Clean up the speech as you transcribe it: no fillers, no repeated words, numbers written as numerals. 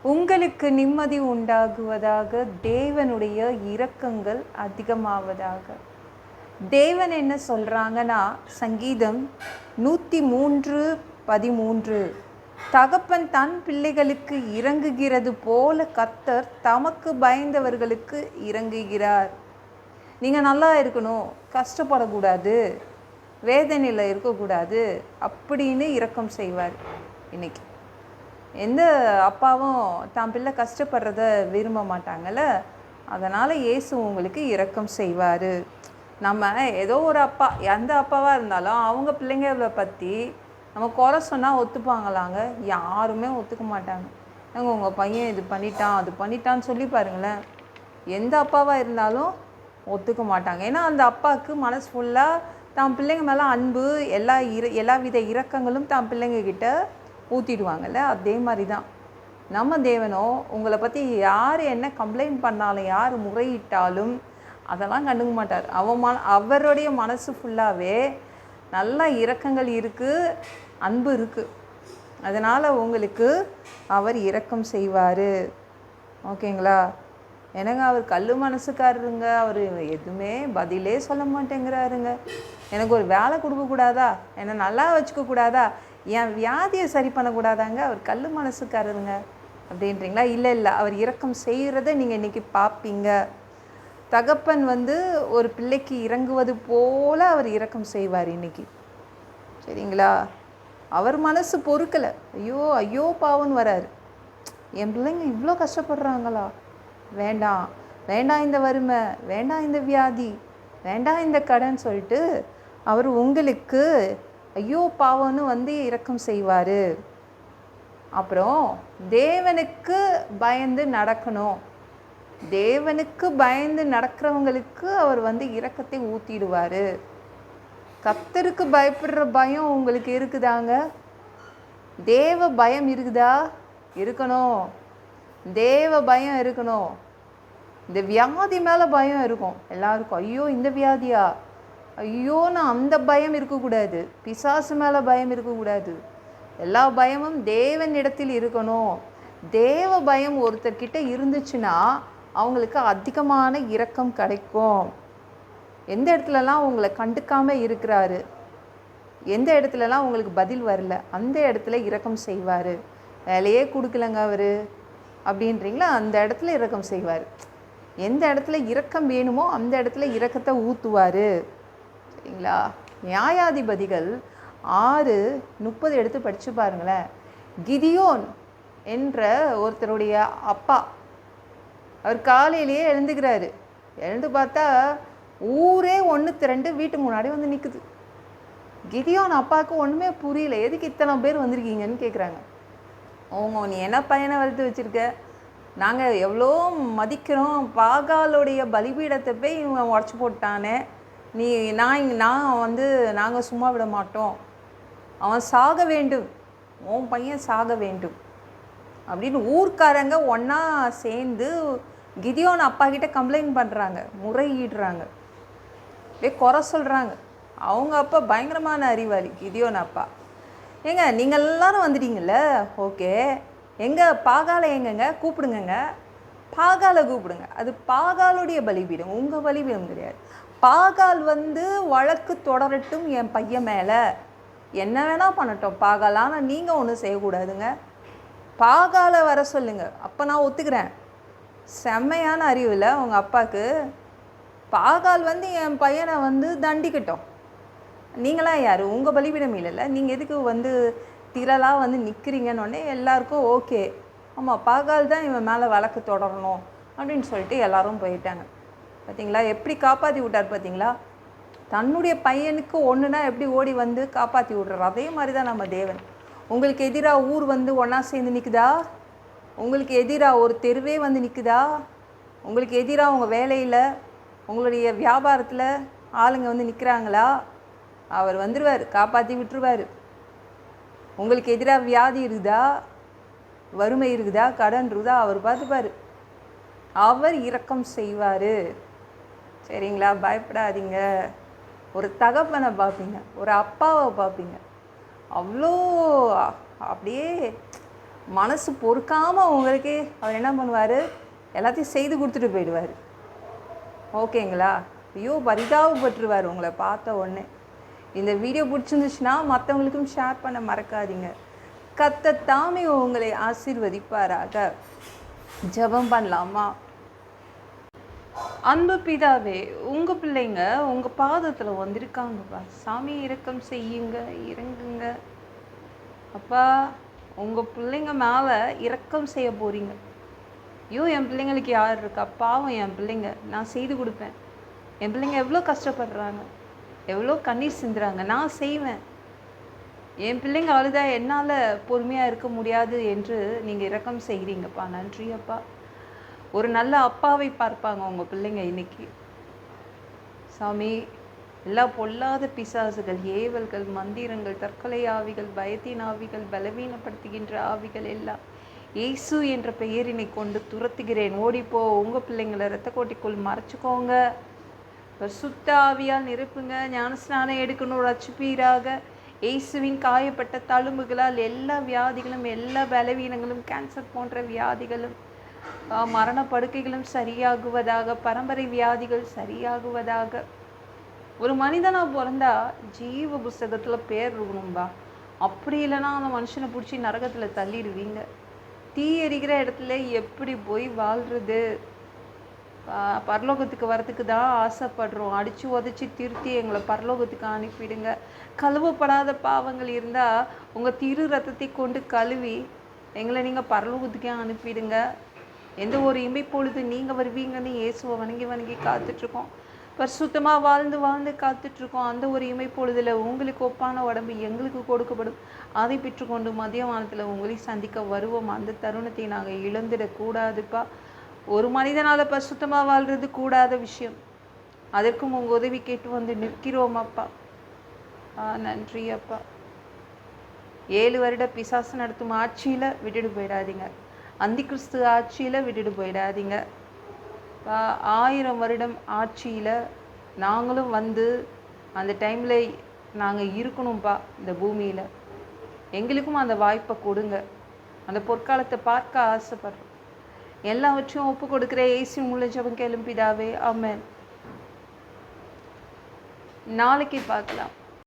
உங்களுக்கு நிம்மதி உண்டாகுவதாக, தேவனுடைய இரக்கங்கள் அதிகமாவதாக. தேவன் என்ன சொல்கிறாங்கன்னா, சங்கீதம் 103:13, தகப்பன் தன் பிள்ளைகளுக்கு இறங்குகிறது போல கர்த்தர் தமக்கு பயந்தவர்களுக்கு இறங்குகிறார். நீங்கள் நல்லா இருக்கணும், கஷ்டப்படக்கூடாது, வேதனையில் இருக்கக்கூடாது அப்படின்னு இரக்கம் செய்வார். இன்னைக்கு எந்த அப்பாவும் தான் பிள்ளை கஷ்டப்படுறத விரும்ப மாட்டாங்கள்ல. அதனால் இயேசு உங்களுக்கு இரக்கம் செய்வார். நம்ம ஏதோ ஒரு அப்பா, எந்த அப்பாவாக இருந்தாலும் அவங்க பிள்ளைங்களை பற்றி நம்ம குறை சொன்னால் ஒத்துப்பாங்களாங்க? யாருமே ஒத்துக்க மாட்டாங்க. ஏங்க உங்கள் பையன் இது பண்ணிட்டான் அது பண்ணிட்டான்னு சொல்லி பாருங்களேன், எந்த அப்பாவாக இருந்தாலும் ஒத்துக்க மாட்டாங்க. ஏன்னா அந்த அப்பாவுக்கு மனசு ஃபுல்லாக தான் பிள்ளைங்க மேலே அன்பு, எல்லா வித இரக்கங்களும் தான் பிள்ளைங்கக்கிட்ட ஊற்றிடுவாங்கள்ல. அதே மாதிரி தான் நம்ம தேவனோ உங்களை பற்றி யார் என்ன கம்ப்ளைண்ட் பண்ணாலும், யார் முறையிட்டாலும் அதெல்லாம் கண்டுக்க மாட்டார். அவருடைய மனசு ஃபுல்லாகவே நல்ல இரக்கங்கள் இருக்குது, அன்பு இருக்குது. அதனால் உங்களுக்கு அவர் இரக்கம் செய்வார். ஓகேங்களா? என்னங்க அவர் கல் மனசுக்காரருங்க, அவர் எதுவுமே பதிலே சொல்ல மாட்டேங்கிறாருங்க. எனக்கு ஒரு வேலை கொடுக்கக்கூடாதா, என்னை நல்லா வச்சுக்கக்கூடாதா, என் வியாதியை சரி பண்ணக்கூடாதாங்க, அவர் கல் மனசுக்காரருங்க அப்படின்றீங்களா? இல்லை இல்லை, அவர் இரக்கம் செய்கிறத நீங்கள் இன்றைக்கி பார்ப்பீங்க. தகப்பன் ஒரு பிள்ளைக்கு இறங்குவது போல் அவர் இரக்கம் செய்வார் இன்றைக்கி. சரிங்களா? அவர் மனசு பொறுக்கலை. ஐயோ ஐயோ பாவன்னு வராரு. என் பிள்ளைங்க இவ்வளோ கஷ்டப்படுறாங்களா, வேண்டாம் வேண்டாம் இந்த வறுமை, வேண்டாம் இந்த வியாதி, வேண்டாம் இந்த கடன் சொல்லிட்டு அவர் உங்களுக்கு ஐயோ பாவம்னு இரக்கம் செய்வார். அப்புறம் தேவனுக்கு பயந்து நடக்கணும். தேவனுக்கு பயந்து நடக்கிறவங்களுக்கு அவர் இரக்கத்தை ஊற்றிடுவார். கர்த்தருக்கு பயப்படுற பயம் உங்களுக்கு இருக்குதாங்க? தேவ பயம் இருக்குதா? இருக்கணும். தேவ பயம் இருக்கணும். இந்த வியாதி மேலே பயம் இருக்கும் எல்லாருக்கும். ஐயோ இந்த வியாதியா, ஐயோன்னு அந்த பயம் இருக்கக்கூடாது. பிசாசு மேலே பயம் இருக்கக்கூடாது. எல்லா பயமும் தேவனிடத்தில் இருக்கணும். தேவ பயம் ஒருத்தர்கிட்ட இருந்துச்சுன்னா அவங்களுக்கு அதிகமான இரக்கம் கிடைக்கும். எந்த இடத்துலலாம் உங்களை கண்டுக்காமல் இருக்கிறாரு, எந்த இடத்துலலாம் உங்களுக்கு பதில் வரல, அந்த இடத்துல இரக்கம் செய்வார். வேலையே கொடுக்கலங்க அவர் அப்படின்றீங்களா, அந்த இடத்துல இரக்கம் செய்வார். எந்த இடத்துல இரக்கம் வேணுமோ அந்த இடத்துல இரக்கத்தை ஊற்றுவார். சரிங்களா? நியாயாதிபதிகள் 6:30 எடுத்து படித்து பாருங்களேன். கிதியோன் என்ற ஒருத்தருடைய அப்பா, அவர் காலையிலேயே எழுந்துக்கிறாரு. எழுந்து பார்த்தா ஊரே 1-2 வீட்டு முன்னாடி நிற்குது. கிதியோன் அப்பாவுக்கு ஒன்றுமே புரியல. எதுக்கு இத்தனை பேர் வந்திருக்கீங்கன்னு கேட்குறாங்க. நீ என்ன பையனை வளர்த்து வச்சுருக்க, நாங்கள் எவ்வளோ மதிக்கிறோம், பாகாலுடைய பலிபீடத்தை போய் இவன் உடச்சி போட்டானே, நாங்கள் சும்மா விட மாட்டோம், அவன் சாக வேண்டும், உன் பையன் சாக வேண்டும் அப்படின்னு ஊர்க்காரங்க ஒன்றா சேர்ந்து கிதியோன் அப்பா கிட்ட கம்ப்ளைண்ட் பண்ணுறாங்க, முறையிடுறாங்க, அப்படியே குறை சொல்கிறாங்க. அவங்க அப்பா பயங்கரமான அறிவாளி கிதியோன் அப்பா. ஏங்க நீங்கள் எல்லாரும் வந்துட்டீங்கள்ல, ஓகே, எங்கள் பாகாலை எங்கங்க கூப்பிடுங்க, பாகாலை கூப்பிடுங்க. அது பாகாலுடைய பலிபீடம், உங்கள் பலிபீடம் கிடையாது. பாகால் வழக்கு தொடரட்டும் என் பையன் மேலே, என்ன வேணால் பண்ணட்டும் பாகாலான, நீங்கள் ஒன்றும் செய்யக்கூடாதுங்க. பாகாலை வர சொல்லுங்க, அப்போ நான் ஒத்துக்கிறேன். செம்மையான அறிவு இல்லை உங்கள் அப்பாவுக்கு. பாகால் என் பையனை தண்டிக்கட்டும். நீங்களாம் யார்? உங்கள் பலிபீடம் இல்லைல்ல, நீங்கள் எதுக்கு திரளாக நிற்கிறீங்கன்னு எல்லாருக்கும் ஓகே, ஆமாம் பாகால் தான் இவன் மேலே வழக்கு தொடரணும் அப்படின்னு சொல்லிட்டு எல்லாரும் போயிட்டாங்க. பார்த்தீங்களா எப்படி காப்பாற்றி விட்டார்? பார்த்தீங்களா? தன்னுடைய பையனுக்கு ஒன்றுனா எப்படி ஓடி காப்பாற்றி விட்றாரு. அதே மாதிரி தான் நம்ம தேவன். உங்களுக்கு எதிராக ஊர் ஒன்றா சேர்ந்து நிற்குதா? உங்களுக்கு எதிராக ஒரு தெருவே நிற்குதா? உங்களுக்கு எதிராக உங்கள் வேலையில், உங்களுடைய வியாபாரத்தில் ஆளுங்க நிற்கிறாங்களா? அவர் வந்துடுவார், காப்பாற்றி விட்டுருவார். உங்களுக்கு எதிராக வியாதி இருக்குதா, வறுமை இருக்குதா, கடன் இருக்குதா, அவர் பார்த்துப்பார். அவர் இரக்கம் செய்வார். சரிங்களா? பயப்படாதீங்க. ஒரு தகப்பனை பார்ப்பீங்க, ஒரு அப்பாவை பார்ப்பீங்க, அவ்வளோ அப்படியே மனசு பொறுக்காமல் உங்களுக்கே அவர் என்ன பண்ணுவார், எல்லாத்தையும் செய்து கொடுத்துட்டு போயிடுவார். ஓகேங்களா? ஐயோ பரிதாபப்பட்டுருவார் உங்களை பார்த்த உடனே. இந்த வீடியோ பிடிச்சிருந்துச்சுன்னா மற்றவங்களுக்கும் ஷேர் பண்ண மறக்காதீங்க. கர்த்தர் தாமே உங்களை ஆசீர்வதிப்பாராக. ஜெபம் பண்ணலாமா? அன்பு பிதாவே, உங்கள் பிள்ளைங்க உங்கள் பாதத்தில் வந்திருக்காங்கப்பா. சாமி இரக்கம் செய்யுங்க, இறங்குங்க அப்பா. உங்கள் பிள்ளைங்க மேலே இரக்கம் செய்ய போகிறீங்க. ஐயோ என் பிள்ளைங்களுக்கு யார் இருக்கா, பாவம் என் பிள்ளைங்க, நான் செய்து கொடுப்பேன். என் பிள்ளைங்க எவ்வளோ கஷ்டப்படுறாங்க, எவ்வளோ கண்ணீர் சிந்துறாங்க, நான் செய்வேன். என் பிள்ளைங்க அழுதா என்னால் பொறுமையாக இருக்க முடியாது என்று நீங்கள் இரக்கம் செய்கிறீங்கப்பா. நன்றி அப்பா. ஒரு நல்ல அப்பாவை பார்ப்பாங்க உங்கள் பிள்ளைங்க இன்னைக்கு. சாமி, எல்லா பொல்லாத பிசாசுகள், ஏவல்கள், மந்திரங்கள், தற்கொலை ஆவிகள், பயத்தின் ஆவிகள், பலவீனப்படுத்துகின்ற ஆவிகள் எல்லாம் இயேசு என்ற பெயரினை கொண்டு துரத்துகிறேன். ஓடிப்போ. உங்கள் பிள்ளைங்களை இரத்த கோட்டிக்குள் மறைச்சிக்கோங்க. சுத்த ஆவியால் நிரப்புங்க. ஞானஸ்நானம் எடுக்கணும், ரட்சிப்பீராக. இயேசுவின் காயப்பட்ட தழும்புகளால் எல்லா வியாதிகளும், எல்லா பலவீனங்களும், கேன்சர் போன்ற வியாதிகளும், மரண படுக்கைகளும் சரியாகுவதாக. பரம்பரை வியாதிகள் சரியாகுவதாக. ஒரு மனிதனாக பிறந்தா ஜீவ புஸ்தகத்தில் பேர் இருக்கணும்பா. அப்படி இல்லைன்னா அந்த மனுஷனை பிடிச்சி நரகத்தில் தள்ளிடுவீங்க. தீ எரிக்கிற இடத்துல எப்படி போய் வாழ்கிறது? பரலோகத்துக்கு வரத்துக்கு தான் ஆசைப்படுறோம். அடித்து உதச்சி திருத்தி எங்களை பரலோகத்துக்கு அனுப்பிடுங்க. கழுவப்படாத பாவங்கள் இருந்தால் உங்கள் திரு ரத்தத்தை கொண்டு கழுவி எங்களை நீங்கள் பரலோகத்துக்கே அனுப்பிடுங்க. எந்த ஒரு இமைப்பொழுது நீங்கள் வருவீங்கன்னு இயேசுவை வணங்கி காத்துட்ருக்கோம். பரிசுத்தமாக வாழ்ந்து காத்துட்ருக்கோம். அந்த ஒரு இமைப்பொழுதில் உங்களுக்கு ஒப்பான உடம்பு எங்களுக்கு கொடுக்கப்படும். அதை பெற்றுக்கொண்டு மதிய வானத்தில் உங்களை சந்திக்க வருவோம். அந்த தருணத்தை நாங்கள் இழந்துடக்கூடாதுப்பா. ஒரு மனிதனால் பரிசுத்தமாக வாழ்கிறது கூடாத விஷயம். அதற்கும் உங்கள் உதவி கேட்டு வந்து நிற்கிறோம் அப்பா. நன்றி அப்பா. 7 வருட பிசாசு நடத்தும் ஆட்சியில் விட்டுட்டு போயிடாதீங்க. அந்தி கிறிஸ்து ஆட்சியில் விட்டுட்டு போயிடாதீங்க. 1000 வருடம் ஆட்சியில் நாங்களும் வந்து அந்த டைமில் நாங்கள் இருக்கணும்ப்பா. இந்த பூமியில் எங்களுக்கும் அந்த வாய்ப்பை கொடுங்க. அந்த பொற்காலத்தை பார்க்க ஆசைப்படுறோம். எல்லாவற்றையும் ஒப்பு கொடுக்குற இயேசு மூலம் ஜெபம் கேளும் பிதாவே. ஆமென். நாளைக்கு பார்க்கலாம்.